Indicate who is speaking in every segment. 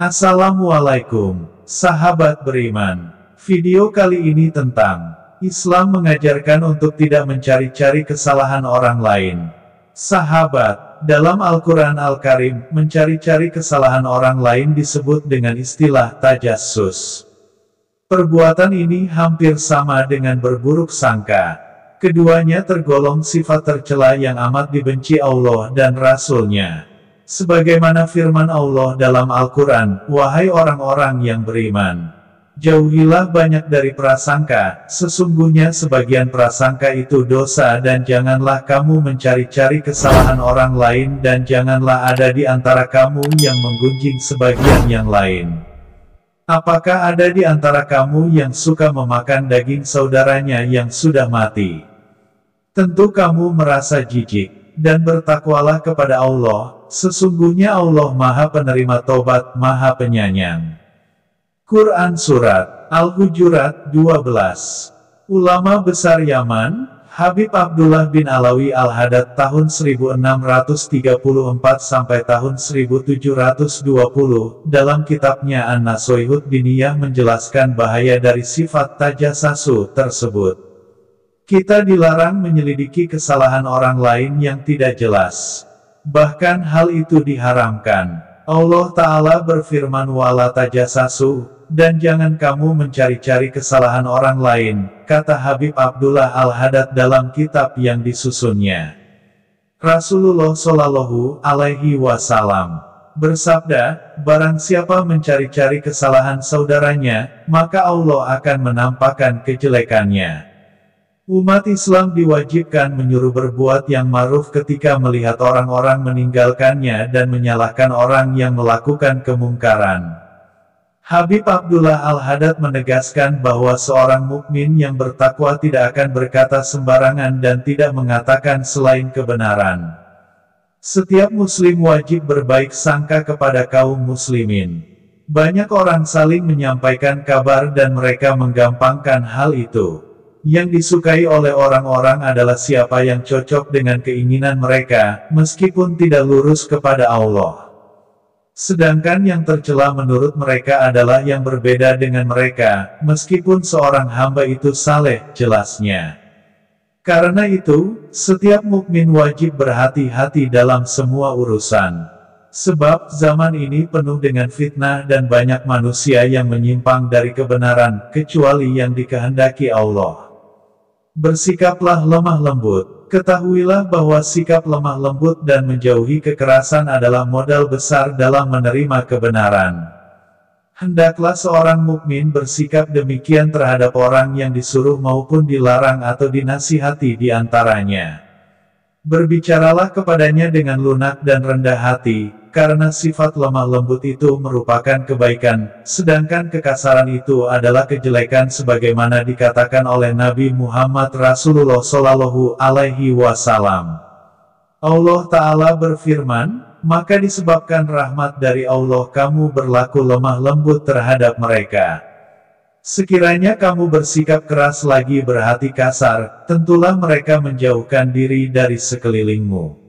Speaker 1: Assalamualaikum, sahabat beriman. Video kali ini tentang Islam mengajarkan untuk tidak mencari-cari kesalahan orang lain. Sahabat, dalam Al-Quran Al-Karim, mencari-cari kesalahan orang lain disebut dengan istilah tajassus. Perbuatan ini hampir sama dengan berburuk sangka. Keduanya tergolong sifat tercela yang amat dibenci Allah dan Rasul-Nya. Sebagaimana firman Allah dalam Al-Quran, "Wahai orang-orang yang beriman, jauhilah banyak dari prasangka, sesungguhnya sebagian prasangka itu dosa dan janganlah kamu mencari-cari kesalahan orang lain dan janganlah ada di antara kamu yang menggunjing sebagian yang lain. Apakah ada di antara kamu yang suka memakan daging saudaranya yang sudah mati? Tentu kamu merasa jijik, dan bertakwalah kepada Allah, sesungguhnya Allah Maha Penerima Tobat, Maha Penyayang." Quran Surat Al-Hujurat 12. Ulama besar Yaman, Habib Abdullah bin Alawi Al-Haddad tahun 1634 sampai tahun 1720, dalam kitabnya An-Nasihat Diniyah menjelaskan bahaya dari sifat tajassasu tersebut. Kita dilarang menyelidiki kesalahan orang lain yang tidak jelas. Bahkan hal itu diharamkan. Allah Ta'ala berfirman, "Wala tajassasu," dan jangan kamu mencari-cari kesalahan orang lain, kata Habib Abdullah Al-Haddad dalam kitab yang disusunnya. Rasulullah Shallallahu Alaihi Wasallam bersabda, "Barang siapa mencari-cari kesalahan saudaranya, maka Allah akan menampakkan kejelekannya." Umat Islam diwajibkan menyuruh berbuat yang ma'ruf ketika melihat orang-orang meninggalkannya dan menyalahkan orang yang melakukan kemungkaran. Habib Abdullah Al-Haddad menegaskan bahwa seorang mukmin yang bertakwa tidak akan berkata sembarangan dan tidak mengatakan selain kebenaran. Setiap muslim wajib berbaik sangka kepada kaum muslimin. Banyak orang saling menyampaikan kabar dan mereka menggampangkan hal itu. Yang disukai oleh orang-orang adalah siapa yang cocok dengan keinginan mereka, meskipun tidak lurus kepada Allah. Sedangkan yang tercela menurut mereka adalah yang berbeda dengan mereka, meskipun seorang hamba itu saleh, jelasnya. Karena itu, setiap mukmin wajib berhati-hati dalam semua urusan. Sebab zaman ini penuh dengan fitnah dan banyak manusia yang menyimpang dari kebenaran, kecuali yang dikehendaki Allah. Bersikaplah lemah lembut. Ketahuilah bahwa sikap lemah lembut dan menjauhi kekerasan adalah modal besar dalam menerima kebenaran. Hendaklah seorang mukmin bersikap demikian terhadap orang yang disuruh maupun dilarang atau dinasihati di antaranya. Berbicaralah kepadanya dengan lunak dan rendah hati, karena sifat lemah lembut itu merupakan kebaikan, sedangkan kekasaran itu adalah kejelekan sebagaimana dikatakan oleh Nabi Muhammad Rasulullah Shallallahu Alaihi Wasallam. Allah Ta'ala berfirman, "Maka disebabkan rahmat dari Allah kamu berlaku lemah lembut terhadap mereka. Sekiranya kamu bersikap keras lagi berhati kasar, tentulah mereka menjauhkan diri dari sekelilingmu."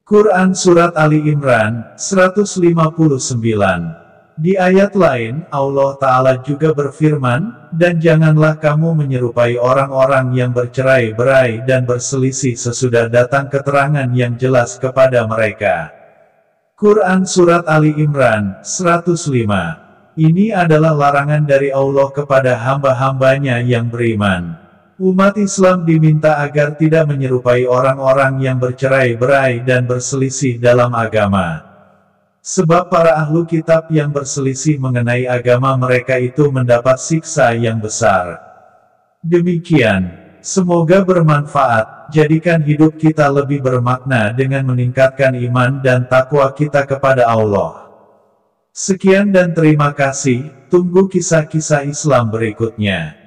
Speaker 1: Quran Surat Ali Imran 159. Di ayat lain, Allah Ta'ala juga berfirman, "Dan janganlah kamu menyerupai orang-orang yang bercerai-berai dan berselisih sesudah datang keterangan yang jelas kepada mereka." Quran Surat Ali Imran 105. Ini adalah larangan dari Allah kepada hamba-hambanya yang beriman. Umat Islam diminta agar tidak menyerupai orang-orang yang bercerai-berai dan berselisih dalam agama. Sebab para ahlu kitab yang berselisih mengenai agama mereka itu mendapat siksa yang besar. Demikian, semoga bermanfaat, jadikan hidup kita lebih bermakna dengan meningkatkan iman dan takwa kita kepada Allah. Sekian dan terima kasih, tunggu kisah-kisah Islam berikutnya.